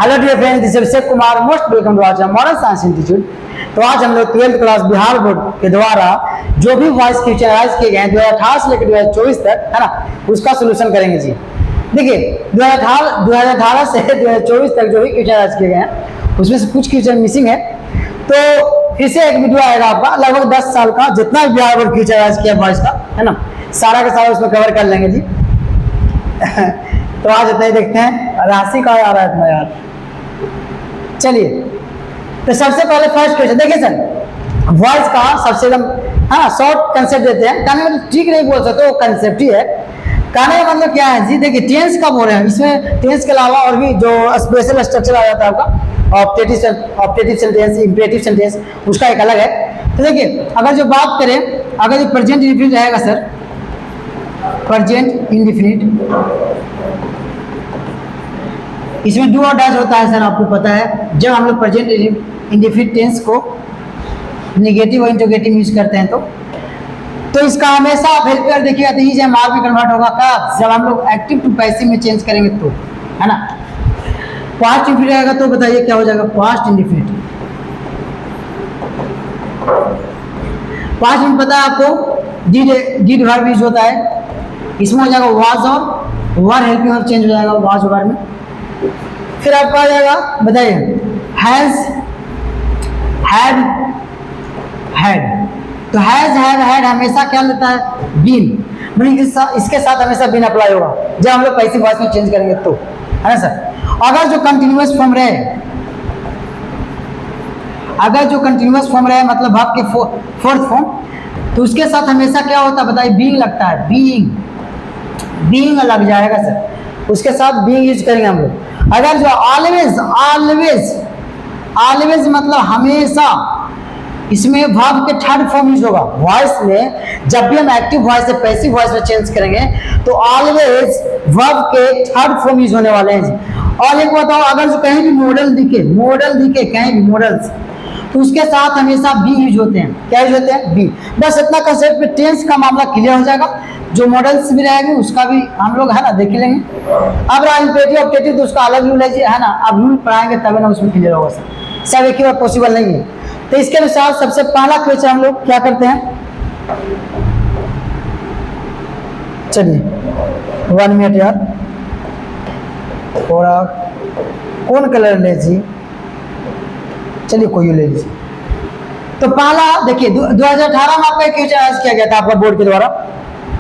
Hello dear friends, this is Abhishek Kumar, most welcome to our channel Modern Science Institute. तो आज हम लोग 12th class Bihar board के द्वारा जो भी वॉइस क्वेश्चन किए गए हैं 2018 से लेकर 2024 तक, है ना, उसका सोल्यूशन करेंगे जी। देखिए 2018 से 2024 तक जो भी क्वेश्चन किए गए हैं उसमें से कुछ क्वेश्चन मिसिंग है, तो फिर से एक वीडियो आएगा आपका लगभग 10 साल का, जितना भी बिहार बोर्ड क्वेश्चन किया वॉइस का, है ना, सारा का सारा उसमें कवर कर लेंगे जी। तो आज इतना ही देखते हैं। राशि का आ रहा है इतना यार। चलिए, तो सबसे पहले फर्स्ट क्वेश्चन देखिए सर, वॉइस का सबसे एकदम शॉर्ट कंसेप्ट देते हैं। कहने मतलब ठीक नहीं बोल सकते, वो कंसेप्ट ही है। कहने का मतलब क्या है जी, देखिए टेंस का बोल रहे हैं, इसमें टेंस के अलावा और भी जो स्पेशल स्ट्रक्चर आ जाता है आपका, ऑप्टेटिव सेंटेंस, इंपेरेटिव सेंटेंस, उसका एक अलग है। तो देखिए अगर जो बात करें, अगर ये प्रेजेंट इंडेफिनिट रहेगा सर, प्रेजेंट इंडेफिनिट, इसमें डू और डैश होता है सर, आपको पता है। जब हम लोग प्रेजेंट इंडेफिनिट टेंस को नेगेटिव और इंटरोगेटिव यूज करते हैं तो इसका हमेशा आप हेल्पर देखिएगा तो इज मार्क में कन्वर्ट होगा कब, जब हम लोग एक्टिव टू पैसिव में चेंज करेंगे तो, है ना। पास्ट इंडेफिनिट रहेगा तो बताइए क्या हो जाएगा, पास्ट इंडेफिनिट। पास्ट में पता है आपको डिड वर्ब यूज होता है, इसमें हो जाएगा वाज और वर हेल्पिंग वर्ब चेंज हो जाएगा वाज वर्ब में। फिर आपको आ जाएगा, बताइए हैज, हैड, हैड। तो हैज, हैड, हैड हमेशा क्या लेता है, बीन, मतलब इसके साथ हमेशा बीन अप्लाई होगा जब हम लोग पैसिव वॉइस में चेंज करेंगे तो, है ना सर। अगर जो कंटिन्यूअस फॉर्म रहे, अगर जो कंटिन्यूअस फॉर्म रहे मतलब वर्ब के फोर्थ फॉर्म, तो उसके साथ हमेशा क्या होता है बताइए, बीइंग लगता है, बीइंग, बीइंग लग जाएगा सर, उसके साथ बीइंग यूज करेंगे हम लोग। अगर जो ऑलवेज, ऑलवेज, ऑलवेज मतलब हमेशा, इसमें वर्ब के थर्ड फॉर्म यूज होगा वॉइस में। जब भी हम एक्टिव वॉइस से पैसिव वॉइस में चेंज करेंगे तो ऑलवेज वर्ब के थर्ड फॉर्म यूज होने वाले हैं जी। और एक बताओ, अगर जो कहीं भी मॉडल दिखे, मॉडल दिखे कहीं भी मॉडल्स, तो उसके साथ हमेशा बी यूज होते हैं। क्या यूज होते हैं, बी। बस इतना कंसेप्ट में टेंस का मामला क्लियर हो जाएगा। जो मॉडल्स भी रहेंगे उसका भी हम लोग, है ना, देख लेंगे। अब रहा इंपेरेटिव ऑप्टेटिव, तो उसका अलग रूल है ना, अब रूल पढ़ाएंगे तभी ना उसमें क्लियर होगा सर, सब एक ही बार पॉसिबल नहीं है। तो इसके अनुसार सबसे पहला क्वेश्चन हम लोग क्या करते हैं, चलिए 1 मिनट यार, थोड़ा कौन कलर ले जी, चलिए कोई ले लीजिए। तो पहला देखिए 2018 में आपका क्वेश्चन किया गया था आपका बोर्ड के द्वारा,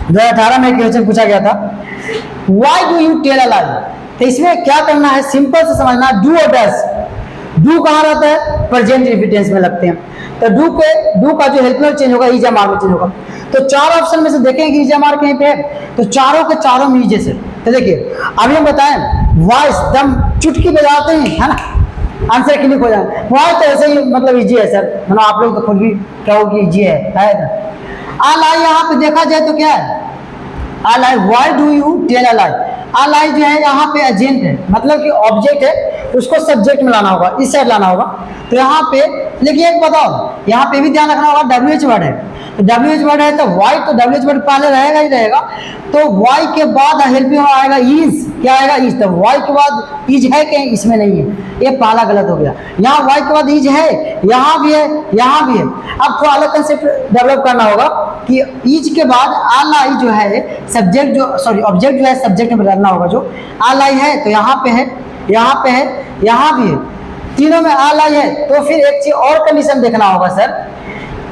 2018 में क्वेश्चन पूछा गया था, why do you tell a lie. तो इसमें क्या करना है, सिंपल से समझना, डू और डैश। डू कहाँ रहता है, प्रेजेंट इंडेफिनिट में लगते हैं, तो डू का जो हेल्पिंग चेंज होगा इज मार्क में चेंज होगा। तो चार ऑप्शन में से देखेंगे इज मार्क कहीं पे है, तो चारों के चारों में इज है। तो देखिए अभी हम बताएं, वॉइस दम चुटकी बजाते हैं, है ना, आंसर क्लिक हो जाए। वॉइस तो ऐसे ही मतलब इजी है सर, मतलब आप लोग तो खुद भी कहोगे इजी है ना। अलाई यहाँ पे देखा जाए तो क्या है, a lie, why do you tell a lie. A lie जो है यहाँ पे एजेंट है, मतलब कि ऑब्जेक्ट है, उसको सब्जेक्ट में लाना होगा, इस साइड लाना होगा। तो यहाँ पे लेकिन एक बताओ, यहाँ पे भी ध्यान रखना होगा, WH वर्ड है, तो WH वर्ड है तो वाई, तो WH वर्ड पहले रहेगा ही रहेगा। तो वाई के बाद हेल्पिंग आएगा इज, क्या आएगा, इज। तो वाई के बाद इज है कहीं, इसमें नहीं है, ये पहला गलत हो गया। यहाँ वाई के बाद इज है, यहाँ भी है, यहाँ भी है। अब थोड़ा अलग कंसेप्ट डेवलप करना होगा कि इज के बाद अलाई जो है सब्जेक्ट, जो सॉरी ऑब्जेक्ट जो है सब्जेक्ट में बदलना होगा। जो अलाई है तो यहाँ पे है, यहाँ पे है, यहाँ भी है, तीनों में अलाई है। तो फिर एक चीज और कंडीशन देखना होगा सर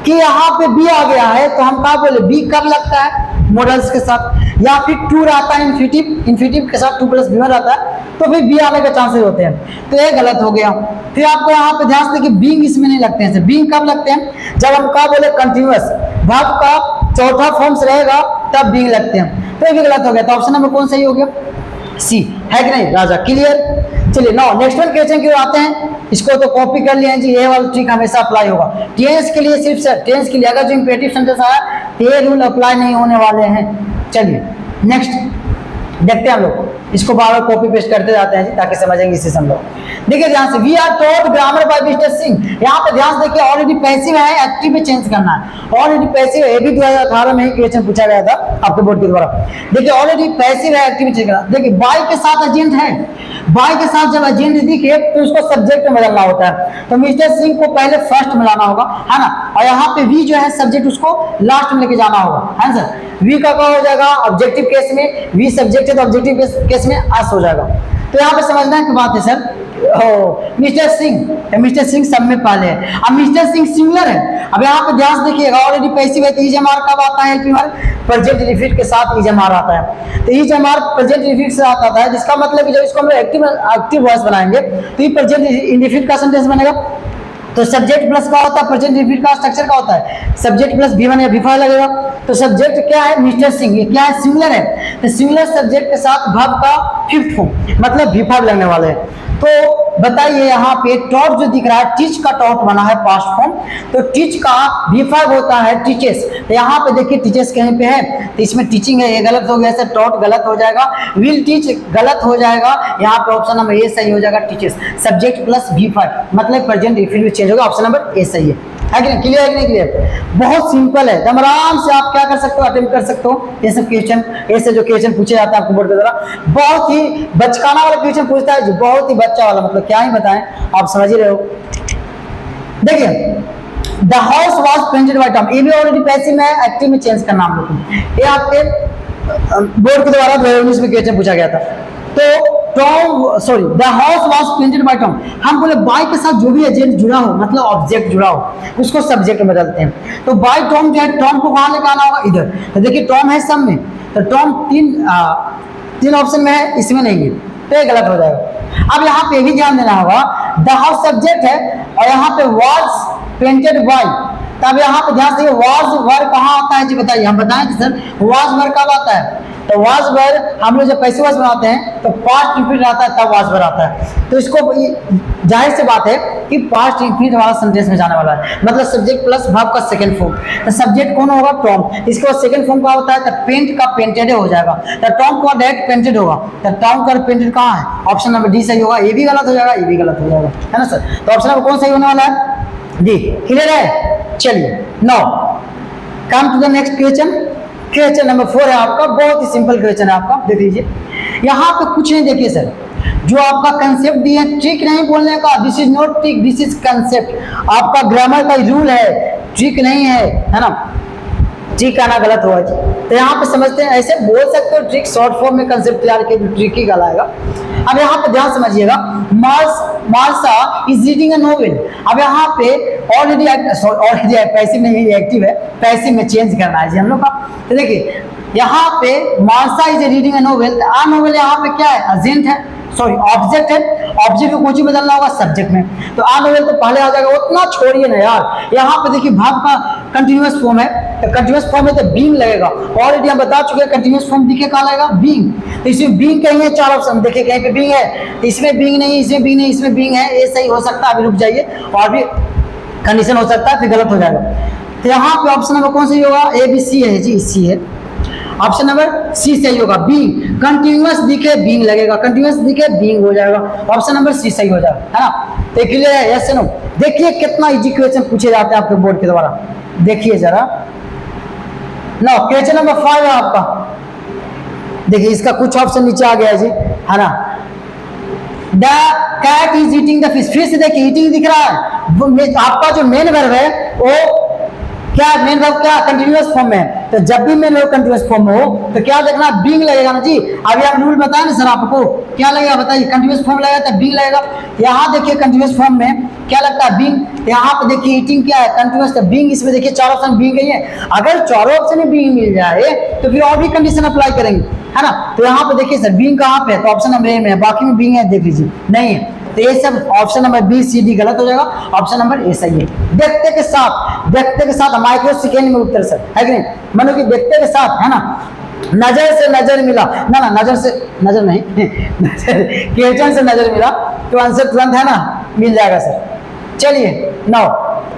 कि यहाँ पे बी आ गया है, तो हम क्या बोले, बी कब लगता है मॉडल्स के साथ, या फिर टू रहता है इन्फिनिटिव के साथ 2 + B1 रहता है, तो फिर बी आने के चांसेस होते हैं। तो ये गलत हो गया। फिर आपको यहाँ पे ध्यान से कि बीइंग इसमें नहीं लगते हैं सर। बीइंग कब लगते हैं, जब हम क्या बोले, कंटिन्यूअस वर्ब का चौथा फॉर्म्स रहेगा तब बीइंग लगते हैं। तो ये भी गलत हो गया। तो ऑप्शन नंबर कौन सही हो गया, सी, है कि नहीं राजा, क्लियर। चलिए नाउ नेक्स्ट वन क्वेश्चन की ओर आते हैं। इसको तो कॉपी कर लिए हैं जी, ये वाला ट्रिक हमेशा अप्लाई होगा टेंस के लिए, सिर्फ सर टेंस के लिए। अगर जो इंपेरेटिव सेंटेंस आया ये रूल अप्लाई नहीं होने वाले हैं। चलिए नेक्स्ट देखते हैं हम लोग, इसको बार बार कॉपी पेस्ट करते जाते हैं ताकि समझेंगे इससे हम लोग। देखिए ध्यान से, we are taught grammar by mister Singh. यहाँ पे ध्यान से देखिए, ऑलरेडी पैसिव है, एक्टिव में चेंज करना है। ऑलरेडी पैसिव है, ये भी 2018 में ही क्वेश्चन पूछा गया था आपके बोर्ड के द्वारा। देखिए ऑलरेडी पैसिव है, एक्टिव में चेंज करना। देखिए बाय के साथ एजेंट है, बाय के साथ जब एजेंट दिखे तो उसको सब्जेक्ट में बदलना होता है। तो मिस्टर सिंह को पहले फर्स्ट में लाना होगा, है ना, और यहाँ पे वी जो है सब्जेक्ट उसको लास्ट में लेके जाना होगा, है ना सर। वी का क्या हो जाएगा ऑब्जेक्टिव केस में, वी सब्जेक्ट है तो ऑब्जेक्टिव केस में अस हो जाएगा। तो यहाँ पे समझना की बात है सर, मिस्टर सिंह सब में पहले है। अब मिस्टर सिंह सिंगुलर है। अब यहाँ पे ध्यान देखिएगा, ऑलरेडी पैसिव है तो इजमार कब आता है, प्रेजेंट इंडेफिनिट के साथ इजमार आता है। तो इजमार प्रेजेंट इंडेफिनिट के साथ आता है, जिसका मतलब कि जब इसको हम एक्टिव वॉइस बनाएंगे तो ये प्रेजेंट इंडेफिनिट का सेंटेंस बनेगा। तो सब्जेक्ट प्लस का होता है, प्रेजेंट इंडेफिनिट का स्ट्रक्चर का होता है सब्जेक्ट प्लस V1 या V5 लगेगा। तो सब्जेक्ट क्या है मिस्टर सिंह, ये क्या है सिंगुलर है। तो सिंगुलर सब्जेक्ट के साथ वर्ब का फिफ्थ फॉर्म मतलब V5 लगने वाले हैं। तो बताइए यहाँ पे टॉट जो दिख रहा है, टीच का टॉट बना है पास्ट फॉर्म, तो टीच का V5 होता है टीचेस। तो यहाँ पे देखिए टीचेस कहीं पे है तो इसमें टीचिंग है, ये गलत हो गया सर, टॉट गलत हो जाएगा, विल टीच गलत हो जाएगा, यहाँ पे ऑप्शन नंबर ए सही हो जाएगा टीचेस। सब्जेक्ट प्लस V5 मतलब प्रेजेंट इंडेफिनिट चेंज होगा, ऑप्शन नंबर ए सही है कि नहीं, क्लियर है कि नहीं क्लियर। बहुत सिंपल है, एकदम आराम से आप क्या कर सकते हो, अटेम्प्ट कर सकते हो ये सब क्वेश्चन। ऐसे जो क्वेश्चन पूछे जाते हैं आपको बोर्ड के द्वारा, बहुत ही बचकाना वाला क्वेश्चन पूछता है जो बहुत ही बच्चा वाला, मतलब क्या ही बताएं, आप समझ ही रहे हो। देखिए the house was painted bye Tom, ये भी ऑलरेडी पैसिव में एक्टिव में चेंज करना हम लोग, ये आपके बोर्ड के द्वारा 2019 में क्वेश्चन पूछा गया था। तो Tom sorry the house was painted bye Tom, हम बोले बाय के साथ जो भी एजेंट जुड़ा हो मतलब ऑब्जेक्ट जुड़ा हो उसको सब्जेक्ट में बदलते हैं। तो बाय टॉम जो है, टॉम को कहाँ लेकर आना होगा इधर। तो देखिए टॉम है सब में, तो टॉम तीन ऑप्शन में है, इसमें नहीं है तो ये गलत हो जाएगा। अब यहाँ पे भी ध्यान देना होगा, द हाउस सब्जेक्ट है और यहाँ पे वॉज पेंटेड बाय, तब यहाँ पे ध्यान से वॉज वर्ब कहाँ आता है जी बताइए, हम बताएं सर वॉज वर्ब कब आता है। तो वाज वर्ब हम लोग जब पैसिव वॉइस बनाते हैं तो पास्ट इंफिनिट आता है तब वाज वर्ब आता है। तो इसको जाहिर सी बात है कि पास्ट इंफिनिट वाला सेंटेंस में जाने वाला है, मतलब सब्जेक्ट प्लस वर्ब का सेकंड फॉर्म। तो सब्जेक्ट कौन होगा टॉम, इसके बाद सेकंड फॉर्म का होता है तो पेंट का पेंटेड हो जाएगा। तो टॉम का डायरेक्ट पेंटेड होगा, तो टॉम का पेंटेड कहाँ है, ऑप्शन नंबर डी सही होगा। ये भी गलत हो जाएगा, ये भी गलत हो जाएगा, है ना सर। तो ऑप्शन नंबर कौन सही होने वाला है, डी। क्लियर है, चलिए now come to the next question. Question number 4 है आपका, बहुत ही सिंपल क्वेश्चन है आपका, देख लीजिए। यहाँ पे कुछ नहीं, देखिए सर जो आपका कंसेप्ट दिया है, ट्रिक नहीं बोलने का, this is not trick this is concept. आपका ग्रामर का रूल है, ट्रिक नहीं है ना, ट्रिक आना गलत हुआ जी। तो यहाँ पे समझते हैं, ऐसे बोल सकते हो ट्रिक, शॉर्ट फॉर्म में कंसेप्ट तैयार किया ट्रिक ही कहलाएगा। अब यहाँ पे ध्यान समझिएगा, Marsa is reading a novel. अब यहाँ पे ऑलरेडी पैसिव नहीं एक्टिव है, पैसिव में चेंज करना है जी हम लोग का। तो देखिए यहाँ पे Marsha is reading a novel, a novel यहाँ पे क्या है, एजेंट है, सॉरी ऑब्जेक्ट है, ऑब्जेक्ट को कुछ बदलना होगा सब्जेक्ट में, तो आ नोवेल तो पहले आ जाएगा, उतना छोड़िए ना यार। यहाँ पे देखिए भाव का कंटिन्यूअस फॉर्म है, तो कंटिन्यूअस फॉर्म में तो बीइंग लगेगा, ऑलरेडी हम बता चुके हैं कंटिन्यूअस फॉर्म दिखे कहाँ लगेगा, बीइंग। तो इसमें बीइंग कहीं है, चार ऑप्शन देखिए, कहीं पे बीइंग है, इसमें बीइंग नहीं, इसमें बीइंग नहीं, इसमें बीइंग है, ये सही हो सकता है। अभी रुक जाइए, और भी कंडीशन हो सकता है, फिर गलत हो जाएगा। तो यहाँ पे ऑप्शन नंबर कौन सही होगा, ए बी सी है जी, सी है, ऑप्शन नंबर सी सही होगा। बीइंग कंटिन्यूअस दिखे बीइंग लगेगा, कंटिन्यूअस दिखे बीइंग हो जाएगा, ऑप्शन नंबर सी सही हो जाएगा, है ना। तो क्लियर है, यस नो। देखिए कितना इजी क्वेश्चन पूछे जाते हैं आपके बोर्ड के द्वारा, देखिए जरा। नो क्वेश्चन नंबर 5 है आपका, देखिए इसका कुछ ऑप्शन नीचे आ गया है जी, है ना। The cat is eating the fish, fish देखिए ईटिंग दिख रहा है, आपका जो मेन वर्ब है वो क्या, मेन वर्ब क्या कंटिन्यूअस फॉर्म में है। तो जब भी मेन वर्ब कंटिन्यूअस फॉर्म में हो तो क्या देखना, बीइंग लगेगा ना जी। अभी आप रूल बताएं ना सर, आपको क्या लगेगा बताइए, कंटिन्यूअस फॉर्म लगेगा तो बीइंग लगेगा। यहाँ देखिए कंटिन्यूअस फॉर्म में क्या लगता है, बीइंग। यहाँ पे देखिए ईटिंग क्या है, कंटिन्यूअस, तो बीइंग। इसमें देखिए चार ऑप्शन बीइंग ही है, अगर चारों ऑप्शन में बीइंग मिल जाए तो फिर और भी कंडीशन अप्लाई करेंगे, है ना। तो यहाँ पे देखिए सर बीइंग कहाँ पे है, तो ऑप्शन नंबर ए में है, बाकी में बीइंग है, देख लीजिए नहीं है। तो ये सब option number B C D गलत हो जाएगा, ऑप्शन नंबर ए सही है। देखते के साथ माइक्रो सेकेंड में उत्तर सर, है कि नहीं, मानो कि देखते के साथ, है ना। नजर से नजर मिला ना, नजर से नजर नहीं क्वेश्चन से नजर मिला तो आंसर तुरंत, है ना, मिल जाएगा सर। चलिए now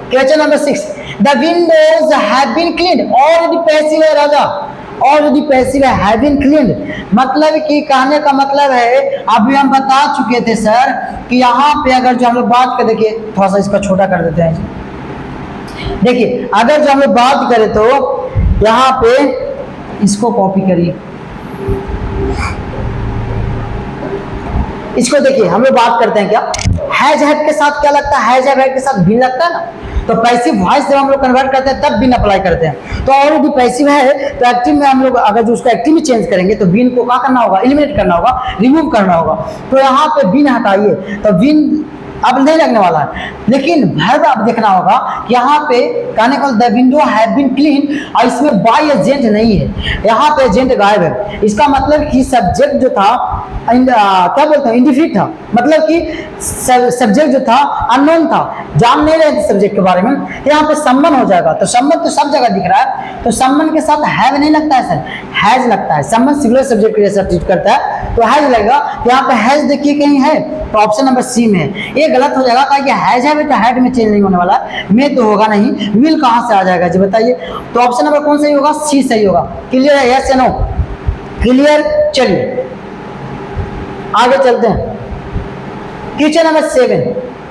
question number 6, the windows have been cleaned, already passive है राजा, ऑलरेडी पैसिव है, हैव बीन क्लीन्ड, मतलब कि कहने का मतलब है, अभी हम बता चुके थे सर कि यहाँ पे अगर जो हम लोग बात कर, देखिए थोड़ा सा इसका छोटा कर देते हैं। देखिए अगर जो हम लोग बात करें तो यहाँ पे इसको कॉपी करिए, इसको देखिए, हम लोग बात करते हैं क्या हैज हैव के साथ क्या लगता है, हैज हैव के साथ बीन लगता है ना। तो पैसिव वॉइस जब हम लोग कन्वर्ट करते हैं तब बीन अप्लाई करते हैं। तो ऑलरेडी पैसिव है तो एक्टिव में हम लोग अगर जो उसका एक्टिव में चेंज करेंगे तो बीन को क्या करना होगा, एलिमिनेट करना होगा, रिमूव करना होगा। तो यहाँ पे बीन हटाइए तो बीन अब नहीं लगने वाला है। लेकिन वर्ब अब देखना होगा कि यहाँ पे कहने को the window have been clean और इसमें बाय एजेंट नहीं है, यहाँ पे एजेंट गायब है। इसका मतलब कि सब्जेक्ट जो था क्या बोलते हैं इंडिफिनिट था, मतलब कि सब्जेक्ट जो था अननोन था, जान नहीं रहे थे सब्जेक्ट के बारे में। यहाँ पे सम्मन हो जाएगा। तो सम्मन तो सब जगह दिख रहा है, तो सम्मन के साथ हैव नहीं लगता है सर, हैज लगता है। सम्मन सिंगुलर सब्जेक्ट के जैसा ट्रीट करता है तो हैज लगेगा। तो यहाँ पे हैज देखिए कहीं है तो ऑप्शन नंबर सी में है। ये गलत हो जाएगा कि हैज है तो हैड में चेंज नहीं होने वाला, में तो होगा नहीं, विल कहाँ से आ जाएगा जी बताइए। तो ऑप्शन नंबर कौन सही होगा, सी सही होगा। क्लियर है, यस या नो, क्लियर। चलिए आगे चलते हैं। क्वेश्चन नंबर 7,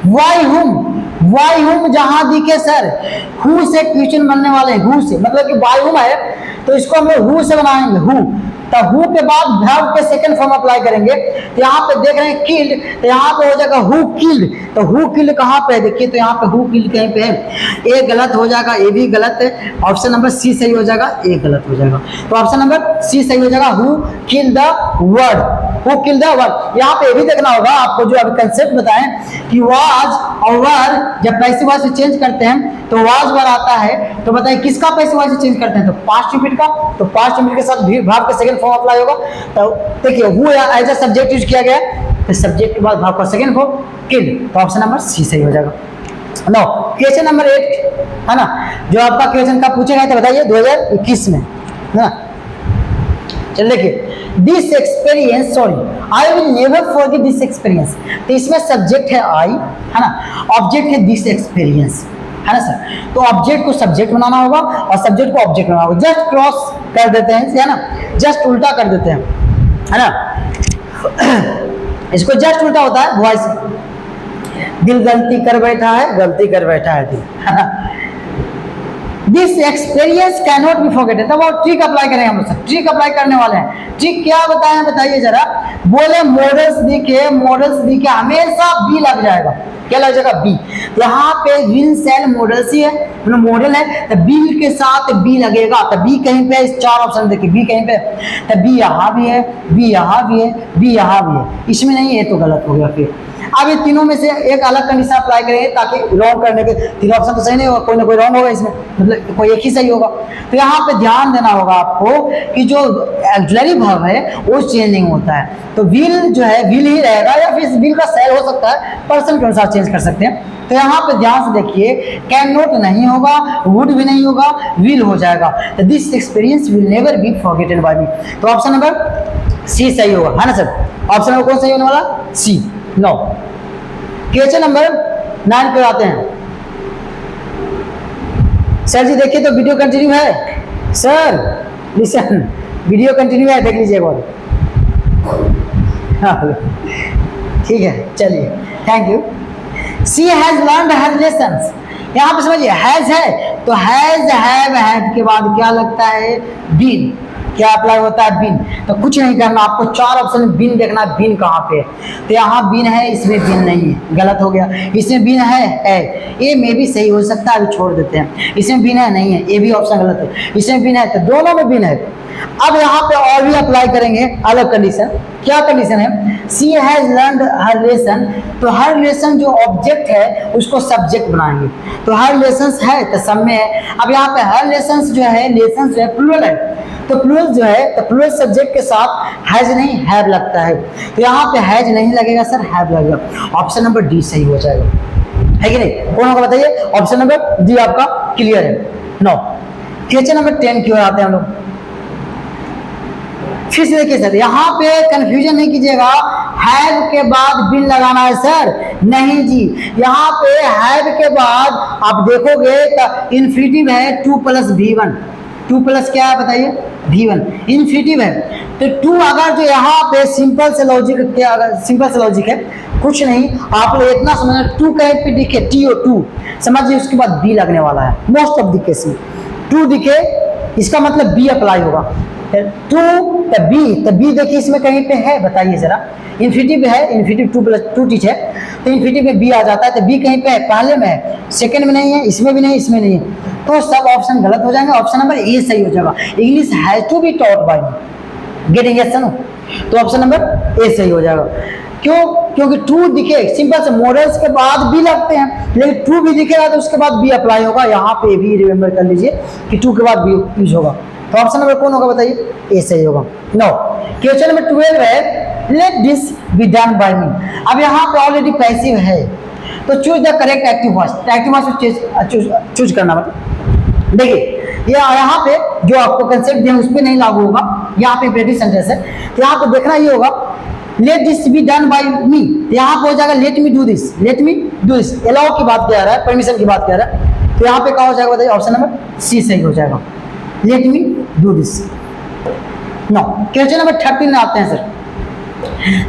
वाई हुम जहां दिखे सर हु से क्वेश्चन बनने वाले हैं, हु से मतलब कि वाई हुम है तो इसको हम लोग हु से बनाएंगे, हु। तो हु के बाद वर्ब के सेकंड फॉर्म अप्लाई करेंगे। तो यहाँ पे देख रहे हैं किल्ड, तो यहाँ पे हो जाएगा हु किल्ड। तो हु किल्ड कहाँ पे है देखिए, तो यहाँ पे हु किल्ड कहीं पे है। ए गलत हो जाएगा, ए भी गलत है। ऑप्शन नंबर सी सही हो जाएगा, ए गलत हो जाएगा। तो ऑप्शन नंबर सी सही हो जाएगा, who killed the word, who killed the word. यहाँ पे भी देखना होगा आपको जो अभी कंसेप्ट बताएं कि वाज और वर जब पैसिव वॉइस से चेंज करते हैं तो वाज वर आता है। तो बताइए किसका पैसिव वॉइस से चेंज करते हैं, तो पास्ट रिपीट का। तो पास्ट रिपीट के साथ भी वर्ब के सेकंड फॉर्म अप्लाई होगा। तो देखिए who as a subject use किया गया है, तो सब्जेक्ट के बाद वर्ब का सेकंड फॉर्म किल्ड। तो ऑप्शन नंबर सी सही हो जाएगा। नो, क्वेश्चन नंबर 8 है ना, जो आपका क्वेश्चन का पूछे गए थे बताइए 2021 में है ना। चल देखिए, this experience, sorry I will never forget this experience. तो इसमें सब्जेक्ट है आई है ना, ऑब्जेक्ट है दिस एक्सपीरियंस है ना सर। तो ऑब्जेक्ट को सब्जेक्ट बनाना होगा और सब्जेक्ट को ऑब्जेक्ट बनाना होगा। जस्ट क्रॉस कर देते हैं है ना, जस्ट उल्टा कर देते हैं है ना। इसको जस्ट उल्टा होता है वॉइस, दिल गलती कर बैठा है, गलती कर बैठा है दिल है ना। This experience can not be forgetted. तब और ट्रिक अप्लाई करेंगे हम लोग, ट्रिक अप्लाई करने वाले हैं। ट्रिक क्या बताएं बताइए जरा। बोले मॉडल्स दिखे हमेशा बी लग जाएगा, क्या लग जाएगा, बी। यहाँ पे विल सेल मॉडल्स ही है, मतलब मॉडल है तो बिल के साथ बी लगेगा। तो बी कहीं पे, इस चार ऑप्शन देखिए बी कहीं पे, तो बी यहाँ भी है, बी यहाँ भी है, बी यहाँ भी है, इसमें नहीं है तो गलत हो गया। फिर अब ये तीनों में से एक अलग कंडीशन अप्लाई करेंगे ताकि रॉन्ग करने के, तीन ऑप्शन तो सही नहीं होगा, कोई ना कोई रॉन्ग होगा इसमें, मतलब कोई एक ही सही होगा। तो यहाँ पे ध्यान देना होगा आपको कि जो एक्चुअली वर्ब है वो चेंज नहीं होता है। तो विल जो है विल ही रहेगा, या फिर विल का सेल हो सकता है, पर्सन के अनुसार चेंज कर सकते हैं। तो यहाँ पे ध्यान से देखिए, कैन नॉट नहीं होगा, वुड भी नहीं होगा, विल हो जाएगा। तो this experience will never be forgotten by me. तो ऑप्शन नंबर सी सही होगा है ना सर। ऑप्शन नंबर कौन सही होने वाला, सी। नो, क्वेश्चन नंबर 9 पे आते हैं। सर जी देखिए तो वीडियो कंटिन्यू है सर, लिसन वीडियो कंटिन्यू है, देख लीजिए एक बार। ठीक है चलिए, thank you. She has learned her lessons. यहाँ पे समझिए हैज है तो हैज हैव हैड के बाद क्या लगता है, बीन। क्या अप्लाई होता है, बीन। तो कुछ नहीं करना आपको, चार ऑप्शन में बीन देखना है, बीन कहाँ पे है। तो यहाँ बीन है, इसमें बीन नहीं है, गलत हो गया। इसमें बीन है, ये में भी सही हो सकता है, अभी छोड़ देते हैं। इसमें बीन है, नहीं है, ये भी ऑप्शन गलत है। इसमें बीन है तो दोनों में बीन है। अब यहाँ पे और भी अप्लाई करेंगे अलग कंडीशन। क्या कंडीशन है, सी हैज लर्नड हर लेसन। तो हर लेसन जो ऑब्जेक्ट है उसको सब्जेक्ट बनाएंगे। तो हर लेसन है तो सब में है। अब यहाँ पे हर लेसन जो है, लेसन जो है प्लूरल है, तो प्लूरल जो है तो प्लूरल सब्जेक्ट के साथ हैज नहीं हैव लगता है। तो यहाँ पे हैज नहीं लगेगा सर, हैव लगेगा। ऑप्शन नंबर डी सही हो जाएगा, है कि नहीं। कौन होगा बताइए, ऑप्शन नंबर डी आपका क्लियर है। नो, क्वेश्चन नंबर 10 की ओर आते हैं हम लोग। फिर से देखिए सर, यहाँ पे कंफ्यूजन नहीं कीजिएगा, हैव के बाद बिन लगाना है सर, नहीं जी। यहाँ पे हैव के बाद आप देखोगे तो इन्फिनिटिव है 2 + V1। 2 प्लस क्या है बताइए, V1 इन्फिनिटिव है। तो 2 अगर जो यहाँ पे सिंपल से लॉजिक, क्या अगर सिंपल से लॉजिक है, कुछ नहीं, आप लोग इतना समझना 2 कहीं पे दिखे TO2 समझिए, उसके बाद बी लगने वाला है। मोस्ट ऑफ द केस में 2 दिखे इसका मतलब बी अप्लाई होगा। टू तब बी देखिए इसमें कहीं पे है, बताइए जरा। इन्फिनिटिव है, infinitive two plus two teach है, तो इन्फिनिटिव में बी आ जाता है, तो बी कहीं पे है, पहले में है, सेकंड में नहीं है, इसमें भी नहीं, इसमें नहीं है, तो सब ऑप्शन गलत हो जाएंगे। ऑप्शन नंबर ए सही हो जाएगा। English has to be taught by me, getting yes no, तो ऑप्शन नंबर ए सही हो जाएगा। क्यों? क्योंकि टू दिखे, सिंपल से मॉडल्स के बाद भी लगते हैं, लेकिन टू भी दिखेगा तो उसके बाद बी अप्लाई होगा। यहाँ पे भी रिमेंबर कर लीजिए कि टू के बाद बी यूज होगा, तो ऑप्शन नंबर कौन होगा बताइए? ए सही होगा। नो, क्वेश्चन नंबर 12 है let this be done by me. अब यहाँ पे ऑलरेडी पैसिव है, तो choose the correct active voice, active voice choose करना। मतलब देखिए यहाँ पे जो आपको कंसेप्ट दिया उस पर नहीं लागू होगा, यहाँ पे प्रेजेंट सेंटेंस है, तो यहाँ पे देखना ये होगा let this be done by me, यहाँ पे हो जाएगा let me do this, let me do this, allow की बात कह रहा है, परमिशन की बात कह रहा है, तो यहाँ पे क्या हो जाएगा बताइए? ऑप्शन नंबर सी सही हो जाएगा, let me do this. No, question number 13 आते हैं sir.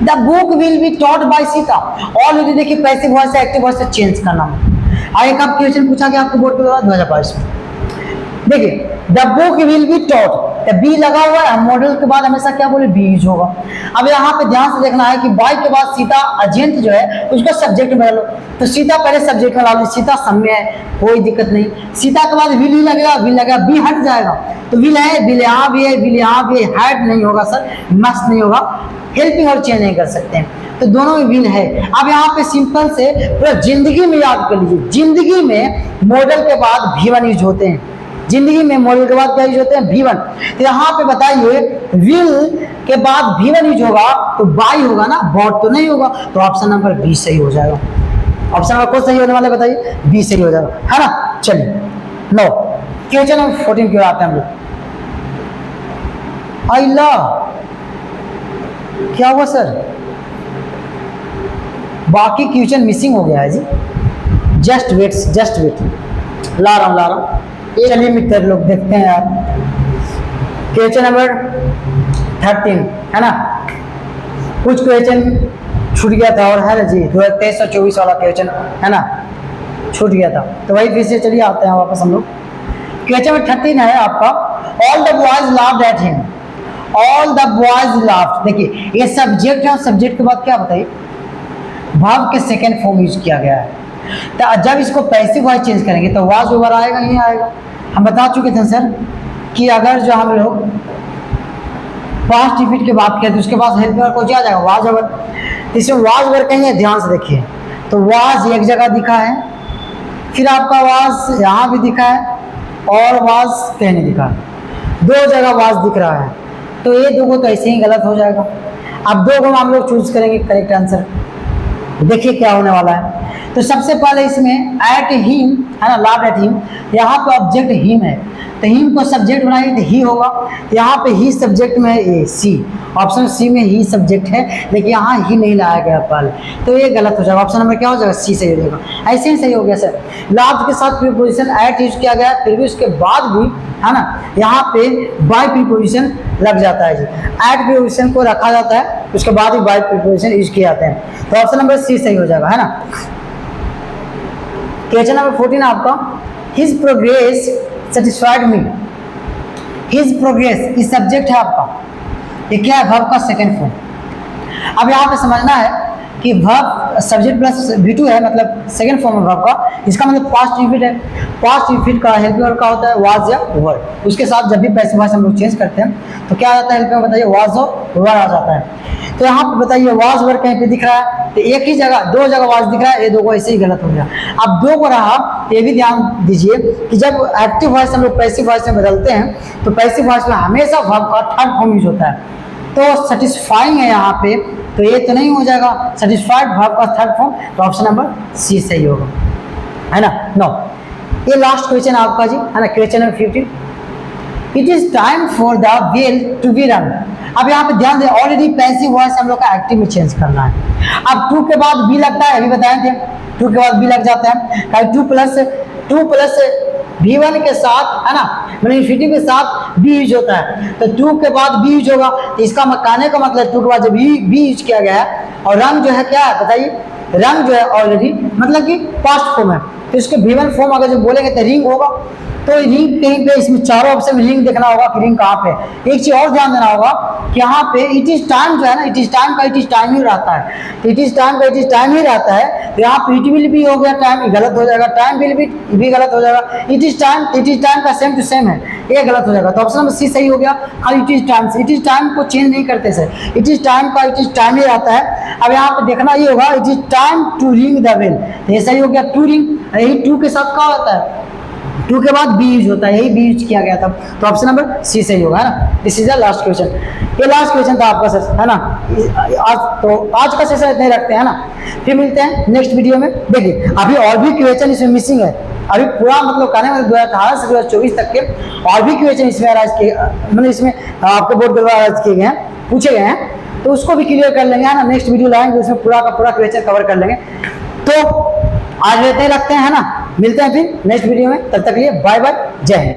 The book will be taught by Sita. Already देखिए पैसिव वॉइस से एक्टिव वॉइस से चेंज करना है। आगे का क्वेश्चन पूछा गया आपको बोर्ड पे 2022 में, देखिए the book will be taught, be लगा हुआ है, मॉडल के बाद हमेशा क्या बोले? बी यूज होगा। अब यहाँ पे ध्यान से देखना है कि बाय के बाद सीता एजेंट जो है उसको सब्जेक्ट में डालो, तो सीता पहले सब्जेक्ट में डालो, सीता समय है, कोई दिक्कत नहीं। सीता के बाद विल ही लगेगा, विल लगेगा, बी हट जाएगा, तो विल है, विल यहाँ भी है, विल यहाँ भी है, हैड नहीं होगा सर, मस्ट नहीं होगा, हेल्पिंग और चेंज नहीं कर सकते हैं, तो दोनों में विल है। अब यहाँ पे सिंपल से पूरा जिंदगी में याद कर लीजिए, जिंदगी में मॉडल के बाद भी1 यूज होते हैं, जिंदगी में मॉडल के बाद क्या यूज होते हैं? भी1। तो यहाँ पे बताइए विल के बाद भी1 यूज होगा तो बाई होगा ना, बॉट तो नहीं होगा, तो ऑप्शन नंबर बी सही हो जाएगा। ऑप्शन नंबर कौन सही होने वाला बताइए? बी सही हो जाएगा, है ना। चलिए नो, क्वेश्चन नंबर 14 क्यों आते हैं हम लोग? अल्लाह, क्या हुआ सर? बाकी क्वेश्चन मिसिंग हो गया है जी, जस्ट वेट, ला रहा हूँ। चलिए मित्र लोग देखते हैं यार, क्वेश्चन नंबर 13 है ना, कुछ क्वेश्चन छूट गया था और है ना जी 2023-24 वाला क्वेश्चन है ना, छूट गया था, तो वही फिर से चलिए आते हैं वापस हम लोग। क्वेश्चन नंबर 13 है आपका, all the boys laughed at him, all the boys laughed. देखिए ये सब्जेक्ट है, और सब्जेक्ट के बाद क्या बताइए? वर्ब के सेकंड फॉर्म यूज किया गया है, तो जब इसको पैसिव वॉइस चेंज करेंगे तो वाज ओवर आएगा, नहीं आएगा? हम बता चुके थे सर कि अगर जो हम लोग पास्ट रिपीट की बात करें तो उसके पास हेल्प वर्ब को क्या जाएगा? Was over. तो इसमें वाज ओवर कहीं है, ध्यान से देखिए, तो वाज एक जगह दिखा है, फिर आपका वाज यहाँ भी दिखा है, और वाज कहीं नहीं दिखा, दो जगह वाज दिख रहा है, तो ये दो को तो ऐसे ही गलत हो जाएगा। अब दो को हम लोग चूज करेंगे करेक्ट आंसर, देखिए क्या होने वाला है। तो सबसे पहले इसमें एट हिम है ना, लाफ्ड एट हिम, यहाँ पे ऑब्जेक्ट हिम है, तो हिम को सब्जेक्ट बनाएंगे तो ही होगा, यहाँ पे ही सब्जेक्ट में है, ए सी, ऑप्शन सी में ही सब्जेक्ट है, लेकिन यहाँ ही नहीं लाया गया पहले, तो ये गलत हो जाएगा। ऑप्शन नंबर क्या हो जाएगा? सी सही हो जाएगा। ऐसे ही सही हो गया सर, लाफ्ड के साथ प्रीपोजिशन एट यूज किया गया, फिर भी उसके बाद भी है ना यहाँ पे बाय प्रीपोजिशन लग जाता है जी, एट प्रीपोजिशन को रखा जाता है, उसके बाद ही बाय प्रीपोजिशन यूज किए जाते हैं, तो ऑप्शन नंबर सी सही हो जाएगा, है ना। क्वेश्चन नंबर 14 आपका, हिज प्रोग्रेस सेटिस्फाइड मी, हिज प्रोग्रेस इस सब्जेक्ट है आपका, ये क्या है? वर्ब का सेकंड फॉर्म। अब यहाँ पे समझना है कि वर्ब सब्जेक्ट प्लस V2 है, मतलब सेकंड फॉर्म है वर्ब का, इसका मतलब पास्ट रिपीट है। पास्ट रिपीट का हेल्प वर्ब का होता है वाज या वर, उसके साथ जब भी पैसिव वॉइस हम लोग चेंज करते हैं तो क्या आ जाता है हेल्प में? बताइए वाज और वर आ जाता है। तो यहाँ पे बताइए वाज वर कहीं पे दिख रहा है, तो एक ही जगह दो जगह वाज दिख रहा है, ये दो को ऐसे ही गलत हो गया। अब दो को रहा, ये भी ध्यान दीजिए कि जब एक्टिव वॉइस हम लोग पैसिव वॉइस में बदलते हैं तो पैसिव वॉइस में हमेशा वर्ब का थर्ड फॉर्म यूज होता है, तो सेटिस्फाइंग है यहाँ पे, तो ये तो नहीं हो जाएगा, सेटिस्फाइड वर्ब का थर्ड फॉर्म, तो ऑप्शन नंबर सी सही होगा, है ना। नो, ये लास्ट क्वेश्चन आपका जी है ना, question number 15, it is time for the wheel to be run. अब यहाँ पे ध्यान दें, ऑलरेडी पैसिव वॉइस हम लोग का एक्टिव में चेंज करना है। अब टू के बाद बी लगता है, अभी बताए थे, टू के बाद बी लग जाता है, टू प्लस V1 के साथ है ना, मतलब इन्फिनिटी के साथ बी यूज होता है, तो टू के बाद बी यूज होगा, तो इसका कहने का मतलब टू के बाद जब बी यूज किया गया है, और रंग जो है क्या है बताइए? रंग जो है ऑलरेडी मतलब कि पास्ट फॉर्म है, तो इसके V1 फॉर्म अगर जो बोलेंगे तो रिंग होगा, तो रिंग कहीं पे इसमें चारों ऑप्शन में रिंग देखना होगा कि रिंग कहाँ पे। एक चीज और ध्यान देना होगा कि यहाँ पे इट इज टाइम जो है ना, इट इज टाइम का इट इज टाइम ही रहता है, इट इज टाइम का इट इज टाइम ही रहता है। तो यहाँ पे इट विल भी हो गया टाइम, गलत हो जाएगा, टाइम विल भी गलत हो जाएगा, इट इज टाइम का सेम टू सेम है, ये गलत हो जाएगा। तो ऑप्शन नंबर सी सही हो गया। हाँ it is time, it is time को चेंज नहीं करते सर, इट इज टाइम का इट इज टाइम ही रहता है। अब यहाँ पे देखना ये होगा it is time to ring the bell, तो ये सही हो गया टू रिंग। यही टू के साथ क्या होता है, टू के बाद बी यूज होता है, यही बी यूज किया गया था। तो ऑप्शन नंबर सी सही होगा, है ना। This is the last question, ये लास्ट क्वेश्चन था आपका सर, है ना। आज का सेशन इतना ही रखते हैं ना, फिर मिलते हैं नेक्स्ट वीडियो में। देखिए अभी और भी क्वेश्चन इसमें मिसिंग है, अभी पूरा मतलब कहने में 2018 से 2024 तक के और भी क्वेश्चन इसमें अराइज किए, मतलब इसमें आपके बोर्ड के द्वारा अराइज किए गए हैं, पूछे गए हैं, तो उसको भी क्लियर कर लेंगे, है ना। नेक्स्ट वीडियो लाएंगे उसमें पूरा का पूरा क्वेश्चन कवर कर लेंगे। तो आज रहते रखते हैं, है ना। मिलते हैं फिर नेक्स्ट वीडियो में, तब तक के लिए बाय बाय, जय हिंद।